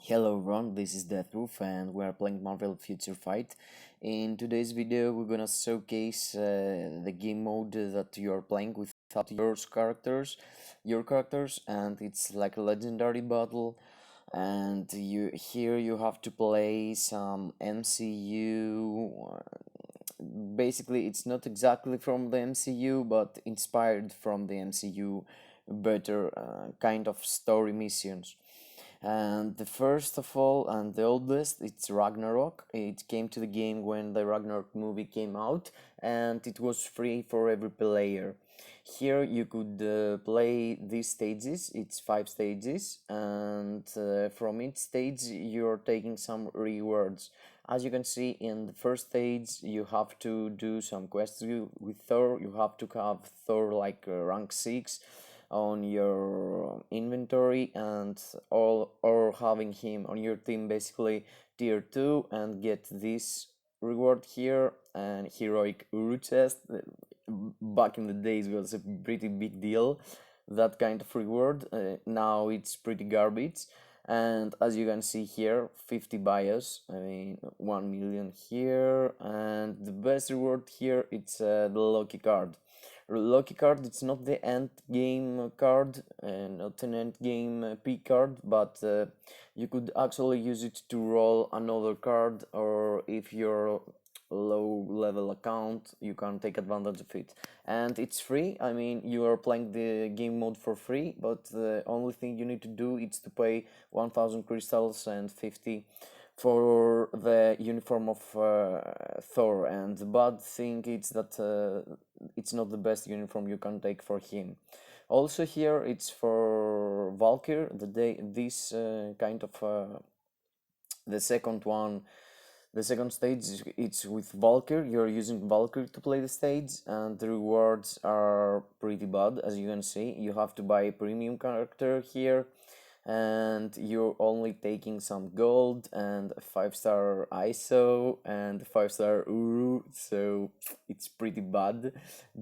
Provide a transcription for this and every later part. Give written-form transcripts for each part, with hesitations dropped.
Hello everyone, this is Deathroof and we are playing Marvel Future Fight. In today's video we're gonna showcase the game mode that you are playing without your characters, and it's like a legendary battle. And you have to play some MCU. Basically it's not exactly from the MCU but inspired from the MCU, better kind of story missions. And the first of all and the oldest, it's Ragnarok. It came to the game when the Ragnarok movie came out, and it was free for every player. Here you could play these stages. It's 5 stages, and from each stage you're taking some rewards. As you can see, in the first stage you have to do some quests with Thor. You have to have Thor like rank 6 on your inventory, and all or having him on your team basically tier 2, and get this reward here. And heroic Uru chest, back in the days was a pretty big deal, that kind of reward. Now it's pretty garbage. And as you can see here, 50 bios, I mean 1 million here. And the best reward here, it's the lucky card. Lucky card, it's not the end game card, not an end game P card, but you could actually use it to roll another card, or if you're low level account you can take advantage of it. And it's free. I mean, you are playing the game mode for free, but the only thing you need to do is to pay 1000 crystals and 50 for the uniform of Thor. And the bad thing is that it's not the best uniform you can take for him. Also here it's for Valkyr. This kind of the second one, the second stage, it's with Valkyr. You're using Valkyr to play the stage, and the rewards are pretty bad. As you can see, you have to buy a premium character here, and you're only taking some gold and a 5-star ISO and 5-star Uru, so it's pretty bad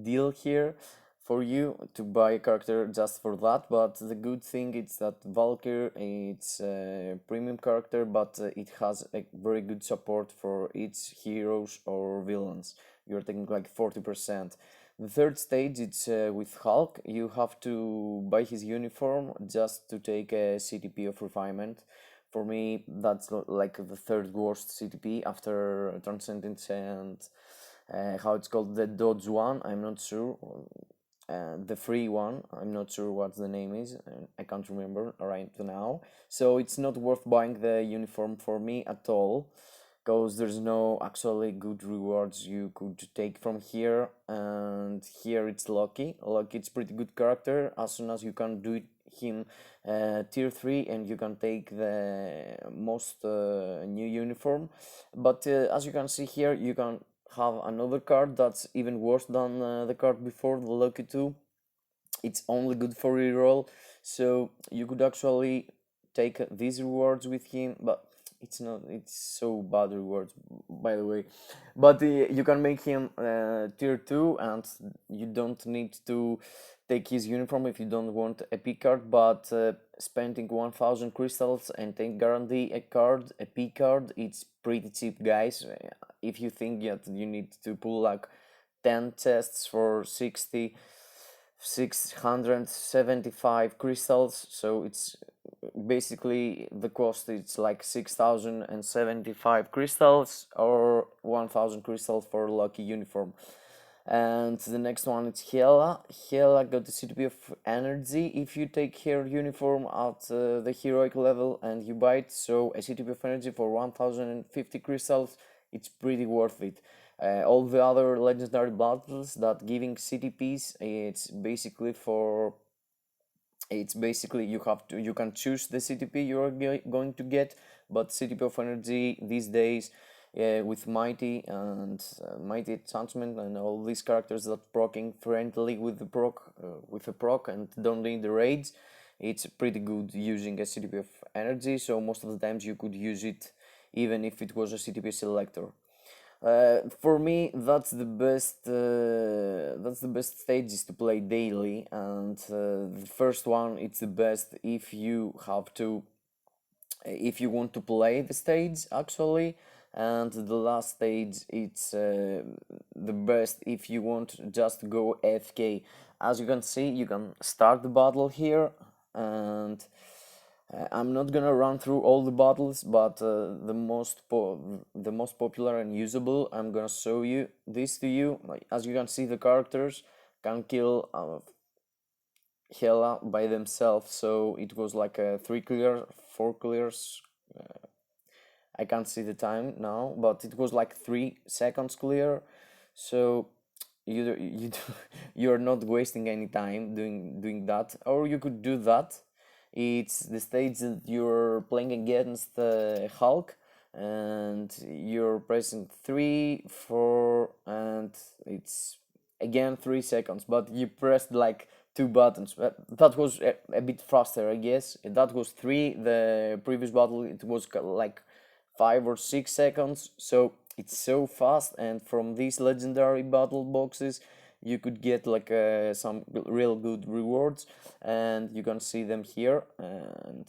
deal here for you to buy a character just for that. But the good thing is that Valkyr, it's a premium character, but it has a very good support for its heroes or villains. You're taking like 40%. The third stage, it's with Hulk. You have to buy his uniform just to take a CTP of refinement. For me, that's like the third worst CTP after Transcendence and how it's called, the Dodge one. I'm not sure. The free one, I'm not sure what the name is. I can't remember right now. So it's not worth buying the uniform for me at all, because there's no actually good rewards you could take from here. And here it's Loki. It's pretty good character as soon as you can do him tier 3, and you can take the most new uniform. But as you can see here, you can have another card that's even worse than the card before, the Loki 2. It's only good for reroll, so you could actually take these rewards with him, but it's so bad rewards, by the way. But you can make him tier 2, and you don't need to take his uniform if you don't want a P card. But spending 1000 crystals and take guarantee a P card, it's pretty cheap, guys. If you think that you need to pull like 10 chests for 675 crystals, so it's basically the cost, it's like 6075 crystals or 1000 crystals for lucky uniform. And the next one, it's Hela. Hela got the CTP of energy if you take her uniform at the heroic level and you buy it. So a CTP of energy for 1050 crystals, it's pretty worth it. All the other legendary battles that giving CTPs, it's basically you can choose the CTP you're going to get. But CTP of energy these days, with Mighty and Mighty Enchantment and all these characters that procking friendly with the proc and don't need the raids, it's pretty good using a CTP of energy. So most of the times you could use it even if it was a CTP selector. For me, that's the best. That's the best stages to play daily, and the first one, it's the best if you have to if you want to play the stage actually. And the last stage, it's the best if you want to just go AFK. As you can see, you can start the battle here, and I'm not gonna run through all the battles, but the most popular and usable, I'm gonna show you this to you. Like, as you can see, the characters can kill Hela by themselves, so it was like a 4 clears. I can't see the time now, but it was like 3 seconds clear. So you're not wasting any time doing that, or you could do that. It's the stage that you're playing against Hulk, and you're pressing 3, 4, and it's again 3 seconds, but you pressed like 2 buttons. That was a bit faster, I guess. That was 3. The previous battle, it was like 5 or 6 seconds. So it's so fast, and from these legendary battle boxes you could get like some real good rewards, and you can see them here. And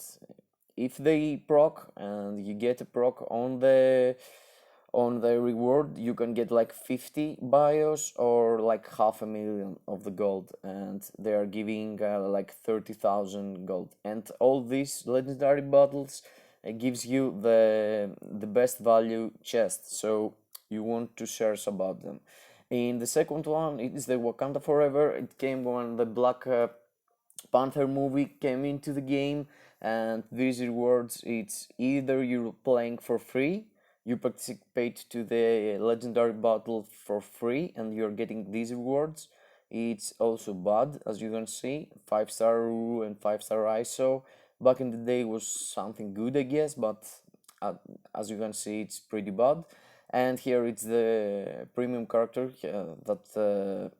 if they proc and you get a proc on the reward, you can get like 50 bios or like 500,000 of the gold, and they are giving like 30,000 gold. And all these legendary battles gives you the best value chest, so you want to search about them. In the second one, it is the Wakanda Forever. It came when the Black Panther movie came into the game, and these rewards, it's either you're playing for free, you participate to the legendary battle for free and you're getting these rewards. It's also bad, as you can see, 5-star Ruru and 5-star ISO. Back in the day was something good, I guess, but uh, as you can see, it's pretty bad. And here it's the premium character that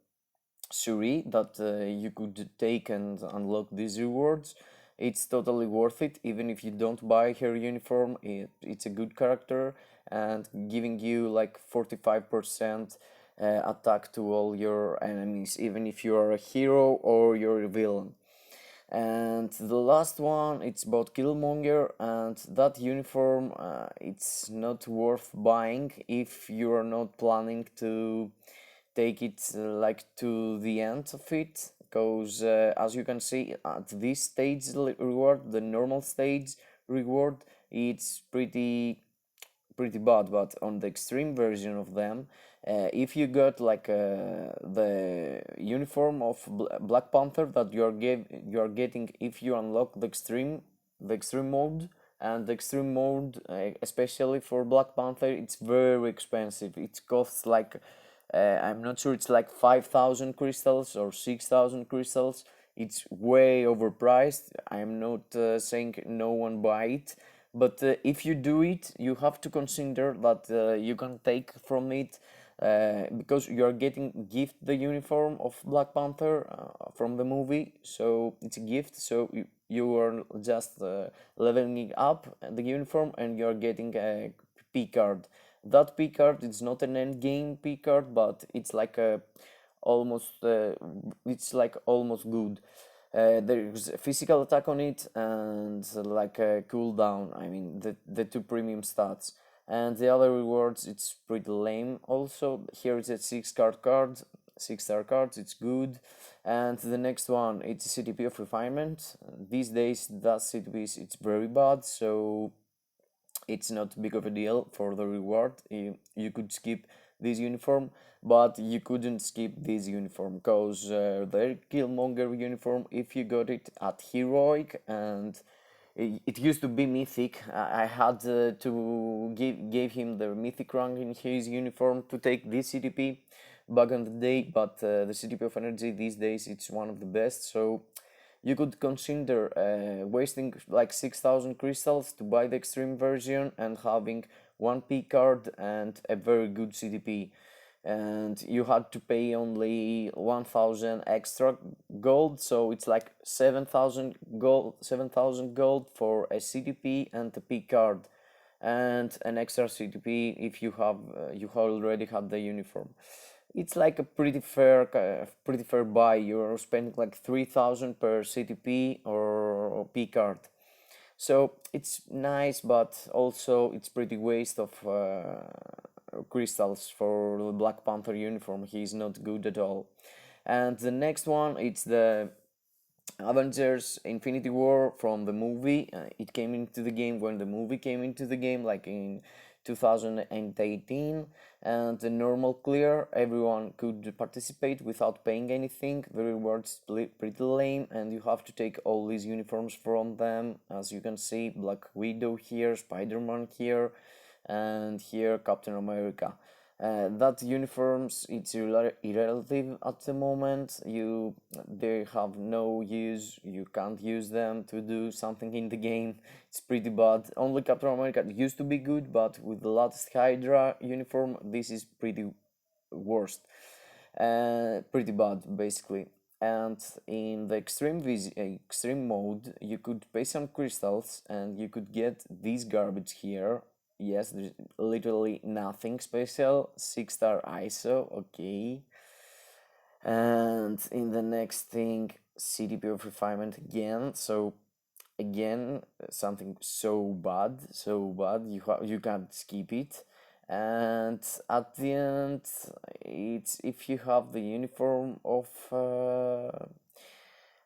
Suri, that you could take and unlock these rewards. It's totally worth it, even if you don't buy her uniform. It's a good character and giving you like 45% attack to all your enemies, even if you are a hero or you're a villain. And the last one, it's about Killmonger, and that uniform, it's not worth buying if you are not planning to take it like to the end of it, because as you can see at this stage reward, the normal stage reward, it's pretty bad. But on the extreme version of them, if you got like the uniform of Black Panther that you are getting if you unlock the extreme mode. And the extreme mode, especially for Black Panther, it's very expensive. It costs like I'm not sure, it's like 5,000 crystals or 6,000 crystals. It's way overpriced. I'm not saying no one buy it, but if you do it, you have to consider that you can take from it, because you are getting gift the uniform of Black Panther from the movie, so it's a gift. So you are just leveling up the uniform, and you are getting a P card. That P card is not an end game P card, but it's like a almost it's like almost good. There's a physical attack on it and like a cooldown. I mean the two premium stats. And the other rewards, it's pretty lame. Also, here is a 6-star cards. It's good. And the next one, it's a CTP of refinement. These days, that CTP it's very bad, so it's not big of a deal for the reward. You could skip this uniform, but you couldn't skip this uniform, because the Killmonger uniform, if you got it at heroic, and it used to be mythic, I had to give him the mythic rank in his uniform to take this CTP back in the day. But the CTP of energy these days, it's one of the best, so you could consider wasting like 6,000 crystals to buy the extreme version and having one P card and a very good CTP. And you had to pay only 1,000 extra gold, so it's like 7,000 gold for a CTP and a P card, and an extra CTP if you already have the uniform. It's like a pretty fair buy. You're spending like 3,000 per CTP or P card. So it's nice, but also it's pretty waste of crystals for the Black Panther uniform. He's not good at all. And the next one, it's the Avengers Infinity War from the movie. It came into the game when the movie came into the game, like in 2018. And the normal clear, everyone could participate without paying anything. The rewards pretty lame, and you have to take all these uniforms from them. As you can see, Black Widow here, Spider-Man here, and here Captain America. That uniforms, it's irrelative at the moment. They have no use. You can't use them to do something in the game. It's pretty bad. Only Captain America used to be good, but with the latest Hydra uniform, this is pretty worst. Pretty bad basically. And in the extreme mode, you could pay some crystals and you could get this garbage here. Yes, there's literally nothing special. 6-star ISO, okay. And in the next thing, CTP of refinement again. So again, something so bad you can't skip it. And at the end, it's if you have the uniform of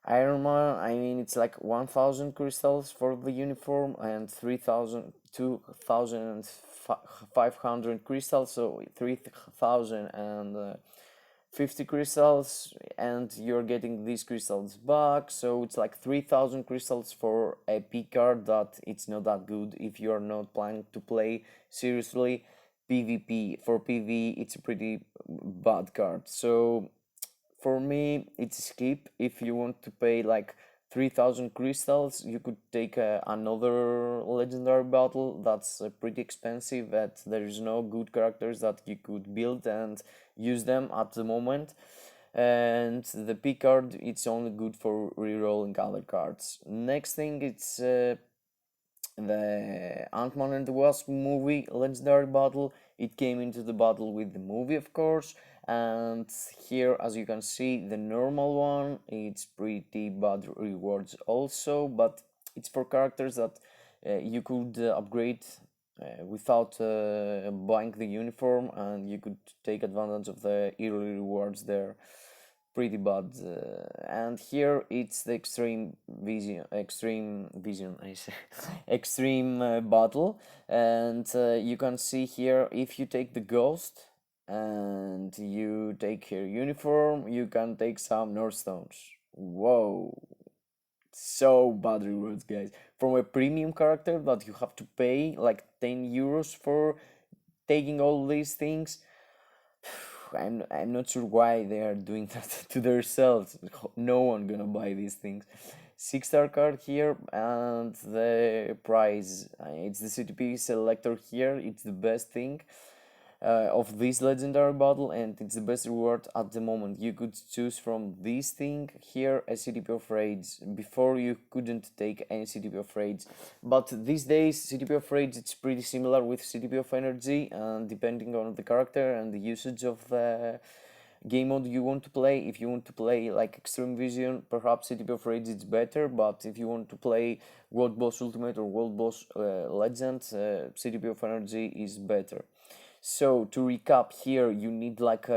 Iron Man, I mean, it's like 1000 crystals for the uniform and 2500 crystals, so 3050 crystals, and you're getting these crystals back. So it's like 3000 crystals for a P card that it's not that good if you're not planning to play seriously PvP. For PV, it's a pretty bad card. So for me, it's a skip. If you want to pay like 3000 crystals, you could take another legendary battle that's pretty expensive, that there is no good characters that you could build and use them at the moment. And the P card, it's only good for rerolling other cards. Next thing, it's the Ant-Man and the Wasp movie legendary battle. It came into the battle with the movie, of course, and here, as you can see, the normal one, it's pretty bad rewards also, but it's for characters that you could upgrade without buying the uniform, and you could take advantage of the early rewards there. Pretty bad. And here it's the extreme vision, I say, extreme battle. And you can see here, if you take the ghost and you take her uniform, you can take some North Stones. Whoa, so bad rewards, guys. From a premium character that you have to pay like 10 euros for taking all these things. I'm not sure why they are doing that to themselves. No one gonna buy these things. 6-star card here, and the prize. It's the CTP Selector here. It's the best thing of this legendary battle, and it's the best reward at the moment. You could choose from this thing here a CTP of raids. Before you couldn't take any CTP of raids, but these days CTP of raids, it's pretty similar with CTP of energy, and depending on the character and the usage of the game mode you want to play. If you want to play like Extreme Vision, perhaps CTP of Rage is better, but if you want to play World Boss Ultimate or World Boss Legend, CTP of Energy is better. So to recap here, you need like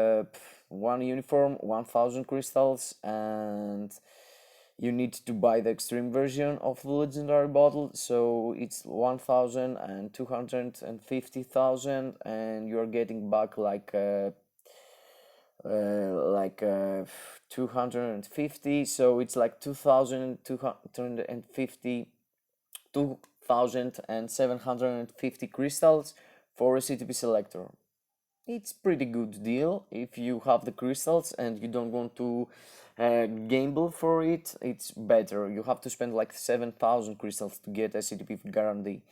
one uniform, 1000 crystals, and you need to buy the extreme version of the legendary bottle, so it's 1250,000, and you're getting back like 250, so it's like 2750 crystals for a CTP selector. It's pretty good deal if you have the crystals and you don't want to gamble for it. It's better. You have to spend like 7000 crystals to get a CTP guarantee.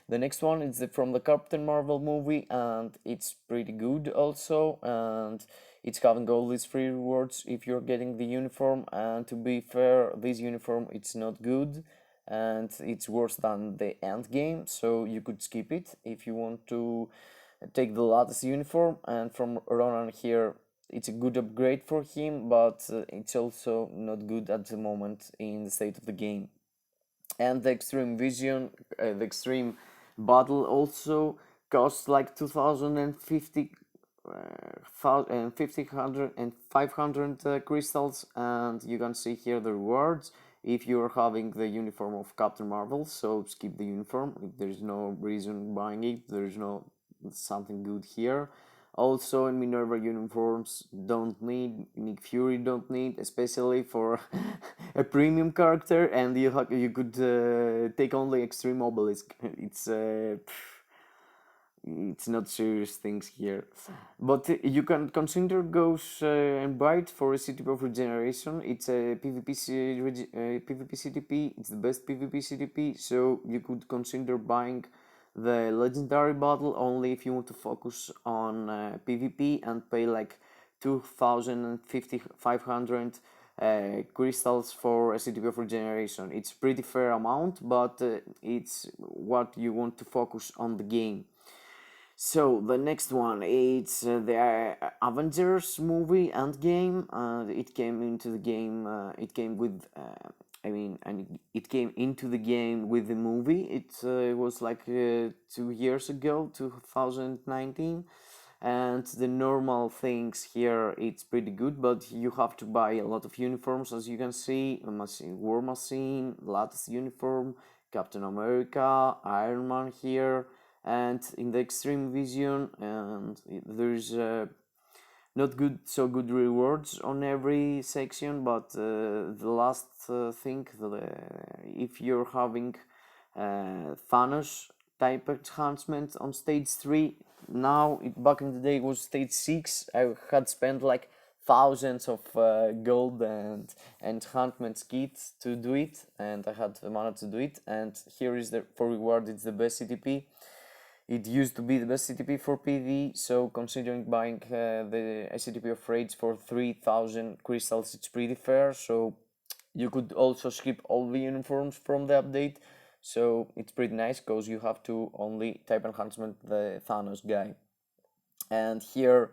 The next one is from the Captain Marvel movie, and it's pretty good also, and it's having all these free rewards if you're getting the uniform. And to be fair, this uniform, it's not good and it's worse than the end game, so you could skip it if you want to take the latest uniform. And from Ronan here, it's a good upgrade for him, but it's also not good at the moment in the state of the game. And the extreme vision, the extreme battle also costs like 2050 50, 100 and 500 crystals, and you can see here the rewards if you're having the uniform of Captain Marvel. So skip the uniform if there's no reason buying it, there's no something good here. Also, in Minerva uniforms don't need, Nick Fury don't need, especially for a premium character, and you could take only Extreme Obelisk. It's not serious things here, but you can consider Ghost and Bite for a CTP of regeneration. It's a PvP CTP. It's the best PvP CTP, so you could consider buying the legendary battle only if you want to focus on PvP and pay like 2,050 500 crystals for a CTP of regeneration. It's pretty fair amount, but it's what you want to focus on the game. So the next one, it's the Avengers movie Endgame. It came into the game. It came with, and it came into the game with the movie. It was like 2 years ago, 2019, and the normal things here it's pretty good, but you have to buy a lot of uniforms, as you can see. War Machine, latest uniform, Captain America, Iron Man here, and in the extreme vision, and there's not good so good rewards on every section, but the last thing, if you're having Thanos type enhancement on stage 3, now back in the day it was stage 6, I had spent like thousands of gold and enhancement kits to do it, and I had the money to do it. And here is the for reward, it's the best CTP. It used to be the best CTP for PV, so considering buying the CTP of raids for 3,000 crystals, it's pretty fair. So you could also skip all the uniforms from the update, so it's pretty nice because you have to only type enhancement the Thanos guy. And here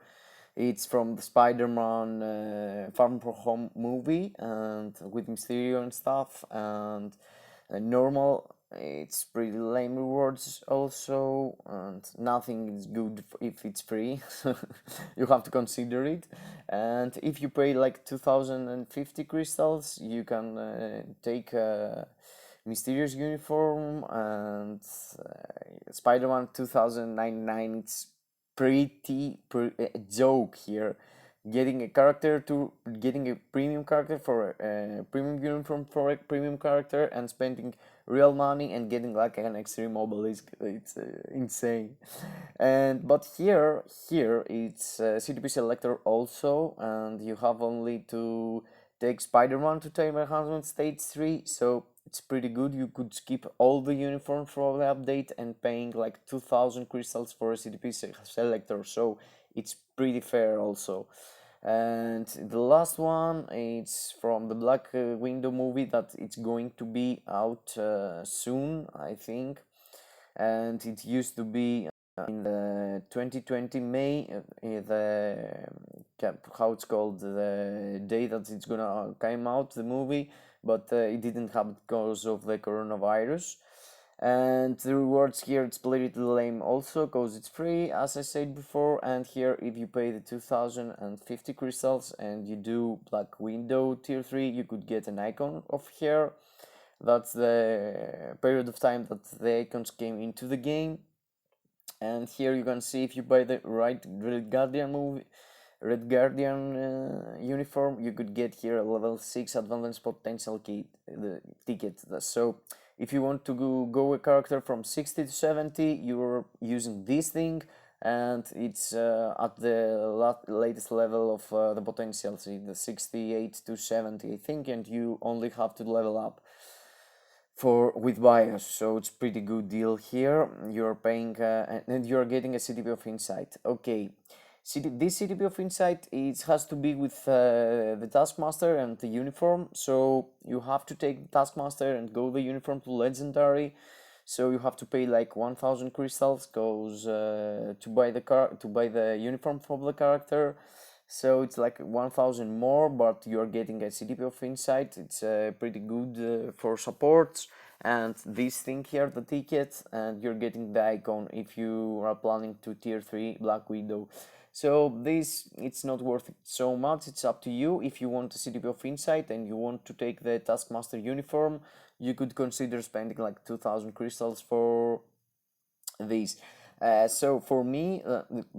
it's from the SpiderMan Farm for Home movie, and with Mysterio and stuff, and normal. It's pretty lame rewards also, and nothing is good if it's free. You have to consider it. And if you pay like 2,050 crystals, you can take a mysterious uniform, and Spider-Man 2099. It's a joke here. Getting a premium character for a premium uniform for a premium character, and spending real money and getting like an extreme obelisk. It's insane. And but here it's CTP Selector also, and you have only to take Spider-Man to take 100 stage 3, so it's pretty good. You could skip all the uniforms for the update and paying like 2,000 crystals for a CTP Selector, so it's pretty fair also. And the last one, it's from the Black Widow movie that it's going to be out soon, I think. And it used to be in the 2020 May, how it's called, the day that it's gonna come out, the movie, but it didn't happen because of the coronavirus. And the rewards here, it's pretty lame also because it's free, as I said before. And here, if you pay the 2,050 crystals and you do Black Widow tier 3, you could get an icon of here. That's the period of time that the icons came into the game. And here you can see if you buy the Red Guardian uniform, you could get here a level 6 advanced potential ticket. So if you want to go a character from 60 to 70, you're using this thing, and it's at the latest level of the potential, see, the 68 to 70, I think, and you only have to level up with bias, so it's pretty good deal here. You're paying and you're getting a CTP of Insight. Okay, this CTP of Insight, it has to be with the Taskmaster and the uniform, so you have to take the Taskmaster and go the uniform to Legendary. So you have to pay like 1,000 crystals goes to buy the uniform for the character. So it's like 1,000 more, but you're getting a CTP of Insight. It's pretty good for supports. and this thing here, the ticket, and you're getting the icon if you are planning to tier 3 Black Widow. So this, it's not worth it so much, it's up to you. If you want a CTP of Insight and you want to take the Taskmaster uniform, you could consider spending like 2000 crystals for these. So for me,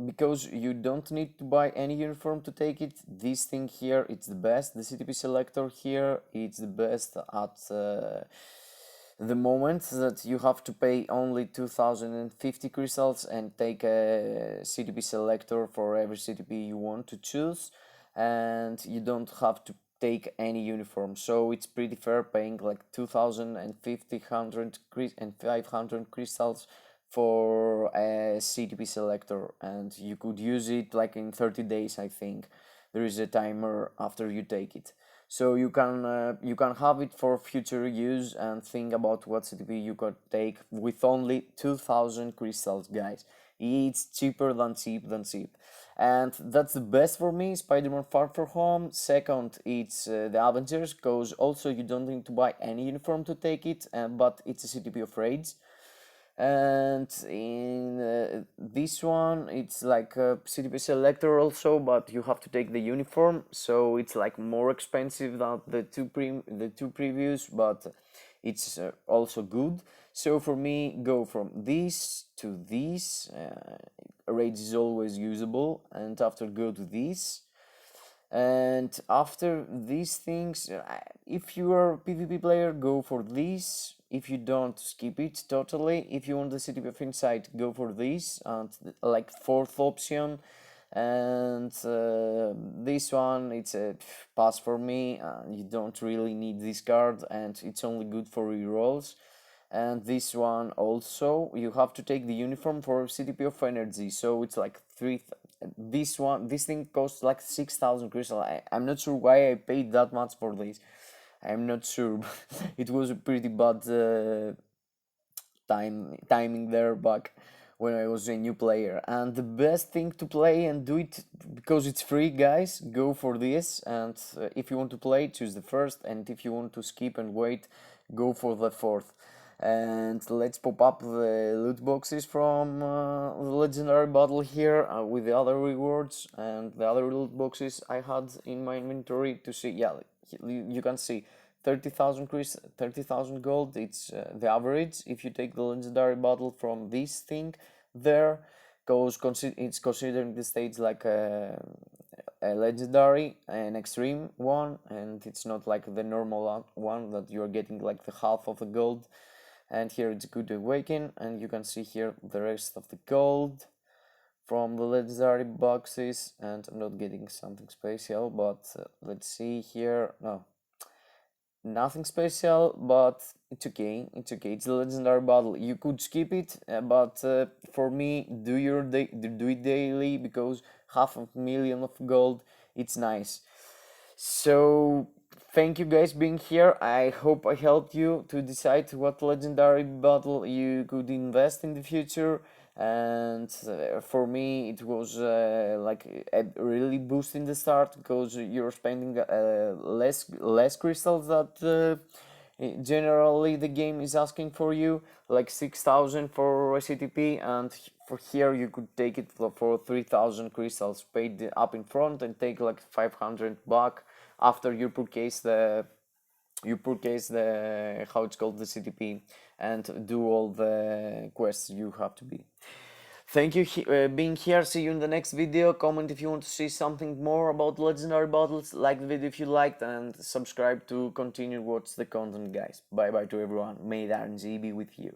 because you don't need to buy any uniform to take it, this thing here, it's the best. The CTP Selector here, it's the best at the moment that you have to pay only 2050 crystals and take a CTP Selector for every CTP you want to choose, and you don't have to take any uniform. So it's pretty fair paying like 2050, 100 and 500 crystals for a CTP Selector, and you could use it like in 30 days, I think. There is a timer after you take it, so you can have it for future use and think about what CTP you could take with only 2000 crystals, guys. It's cheaper than cheap, and that's the best for me. Spider-Man Far From Home. Second, it's the Avengers, because also you don't need to buy any uniform to take it, but it's a CTP of raids. And in this one, it's like a CTP Selector also, but you have to take the uniform, so it's like more expensive than the two previous, but it's also good. So for me, go from this to this. Rage is always usable, and after go to this. And after these things, if you are a PvP player, go for this. If you don't, skip it totally. If you want the CTP of Insight, go for this, and like fourth option. And this one, it's a pass for me. You don't really need this card, and it's only good for rerolls. And this one also, you have to take the uniform for CTP of Energy, so it's like this thing costs like 6000 crystal. I'm not sure why I paid that much for this. I'm not sure. It was a pretty bad timing there back when I was a new player. And the best thing to play and do it because it's free, guys, go for this. And if you want to play, choose the first, and if you want to skip and wait, go for the fourth. And let's pop up the loot boxes from the legendary battle here with the other rewards and the other loot boxes I had in my inventory to see. Yeah, you can see 30,000 gold. It's the average if you take the legendary battle from this thing there, because it's considering the stage like a legendary, an extreme one, and it's not like the normal one that you're getting like the half of the gold. And here it's good to awaken, and you can see here the rest of the gold from the legendary boxes. And I'm not getting something special, but let's see here. No, nothing special, but it's okay. It's the legendary battle. You could skip it, but for me, do it daily, because 500,000 of gold, it's nice. So thank you guys being here. I hope I helped you to decide what legendary battle you could invest in the future. And for me, it was like a really boost in the start, because you're spending less crystals that generally the game is asking for you, like 6000 for a CTP, and for here you could take it for 3000 crystals paid up in front, and take like 500 back after you purchase the how it's called, the CTP, and do all the quests you have to be. Thank you being here. See you in the next video. Comment if you want to see something more about legendary battles. Like the video if you liked, and subscribe to continue watch the content, guys. Bye bye to everyone. May the RNG be with you.